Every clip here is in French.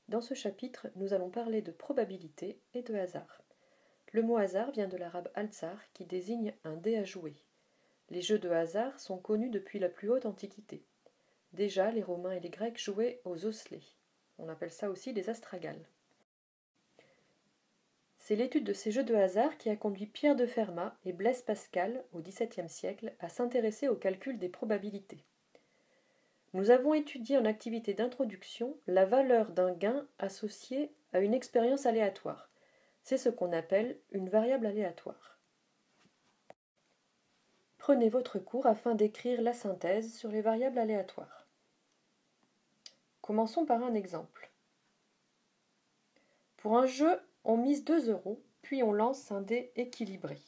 Dans ce chapitre, nous allons parler de probabilité et de hasard. Le mot hasard vient de l'arabe al-tsar qui désigne un dé à jouer. Les jeux de hasard sont connus depuis la plus haute antiquité. Déjà, les Romains et les Grecs jouaient aux osselets. On appelle ça aussi des astragales. C'est l'étude de ces jeux de hasard qui a conduit Pierre de Fermat et Blaise Pascal, au XVIIe siècle, à s'intéresser au calcul des probabilités. Nous avons étudié en activité d'introduction la valeur d'un gain associé à une expérience aléatoire. C'est ce qu'on appelle une variable aléatoire. Prenez votre cours afin d'écrire la synthèse sur les variables aléatoires. Commençons par un exemple. Pour un jeu, on mise 2 €, puis on lance un dé équilibré.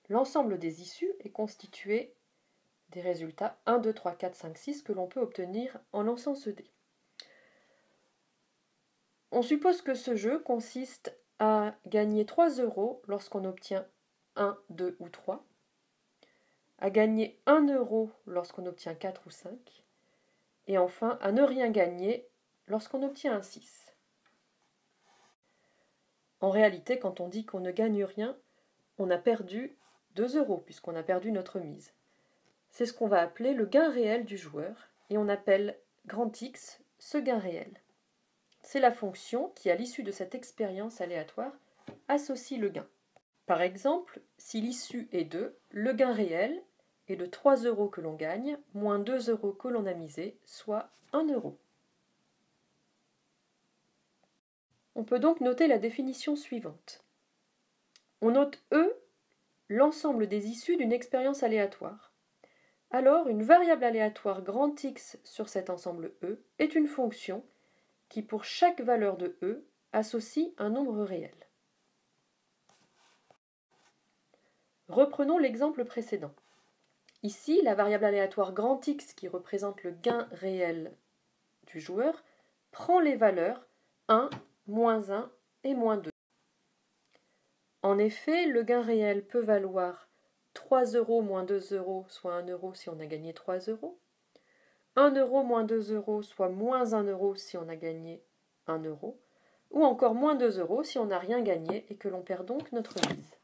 L'ensemble des issues est constitué des résultats 1, 2, 3, 4, 5, 6 que l'on peut obtenir en lançant ce dé. On suppose que ce jeu consiste à gagner 3 € lorsqu'on obtient 1, 2 ou 3, à gagner 1 € lorsqu'on obtient 4 ou 5, et enfin à ne rien gagner lorsqu'on obtient un 6. En réalité, quand on dit qu'on ne gagne rien, on a perdu 2 € puisqu'on a perdu notre mise. C'est ce qu'on va appeler le gain réel du joueur, et on appelle grand X ce gain réel. C'est la fonction qui, à l'issue de cette expérience aléatoire, associe le gain. Par exemple, si l'issue est 2, le gain réel est de 3 € que l'on gagne, moins 2 € que l'on a misé, soit 1 €. On peut donc noter la définition suivante. On note E, l'ensemble des issues d'une expérience aléatoire. Alors, une variable aléatoire grand X sur cet ensemble E est une fonction qui, pour chaque valeur de E, associe un nombre réel. Reprenons l'exemple précédent. Ici, la variable aléatoire grand X qui représente le gain réel du joueur prend les valeurs 1, moins 1 et moins 2. En effet, le gain réel peut valoir 3 € moins 2 €, soit 1 € si on a gagné 3 €, 1 € moins 2 €, soit moins 1 € si on a gagné 1 €, ou encore moins 2 € si on n'a rien gagné et que l'on perd donc notre mise.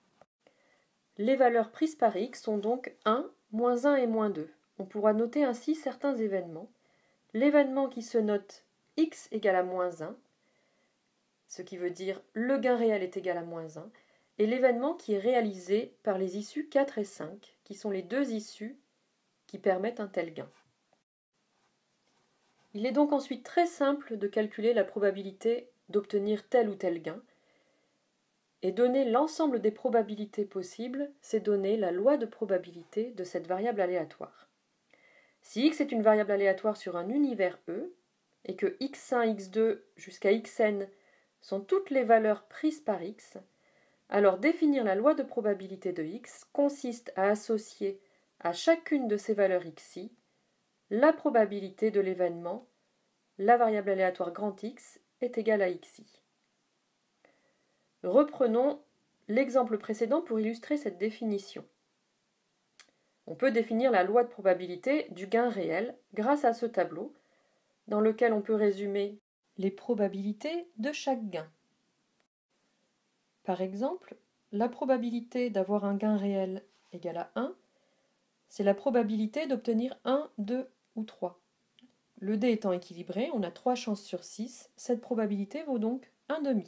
Les valeurs prises par X sont donc 1, moins 1 et moins 2. On pourra noter ainsi certains événements. L'événement qui se note X égale à moins 1, ce qui veut dire le gain réel est égal à moins 1, et l'événement qui est réalisé par les issues 4 et 5, qui sont les deux issues qui permettent un tel gain. Il est donc ensuite très simple de calculer la probabilité d'obtenir tel ou tel gain, et donner l'ensemble des probabilités possibles, c'est donner la loi de probabilité de cette variable aléatoire. Si x est une variable aléatoire sur un univers E, et que x1, x2 jusqu'à xn sont toutes les valeurs prises par x, alors définir la loi de probabilité de x consiste à associer à chacune de ces valeurs xi la probabilité de l'événement, la variable aléatoire grand X est égale à xi. Reprenons l'exemple précédent pour illustrer cette définition. On peut définir la loi de probabilité du gain réel grâce à ce tableau, dans lequel on peut résumer les probabilités de chaque gain. Par exemple, la probabilité d'avoir un gain réel égal à 1, c'est la probabilité d'obtenir 1, 2 ou 3. Le dé étant équilibré, on a 3 chances sur 6, cette probabilité vaut donc 1,5.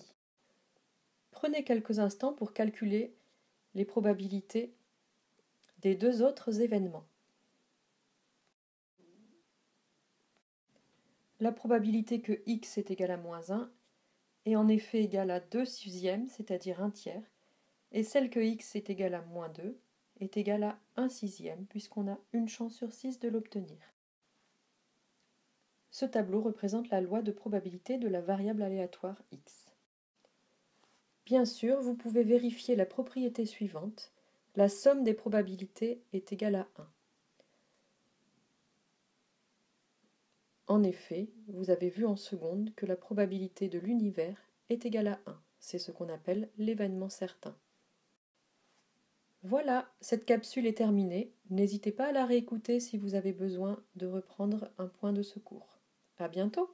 Prenez quelques instants pour calculer les probabilités des deux autres événements. La probabilité que x est égal à moins 1 est en effet égale à 2 sixièmes, c'est-à-dire 1 tiers, et celle que x est égal à moins 2 est égale à 1 sixième, puisqu'on a une chance sur 6 de l'obtenir. Ce tableau représente la loi de probabilité de la variable aléatoire x. Bien sûr, vous pouvez vérifier la propriété suivante. La somme des probabilités est égale à 1. En effet, vous avez vu en seconde que la probabilité de l'univers est égale à 1. C'est ce qu'on appelle l'événement certain. Voilà, cette capsule est terminée. N'hésitez pas à la réécouter si vous avez besoin de reprendre un point de secours. À bientôt!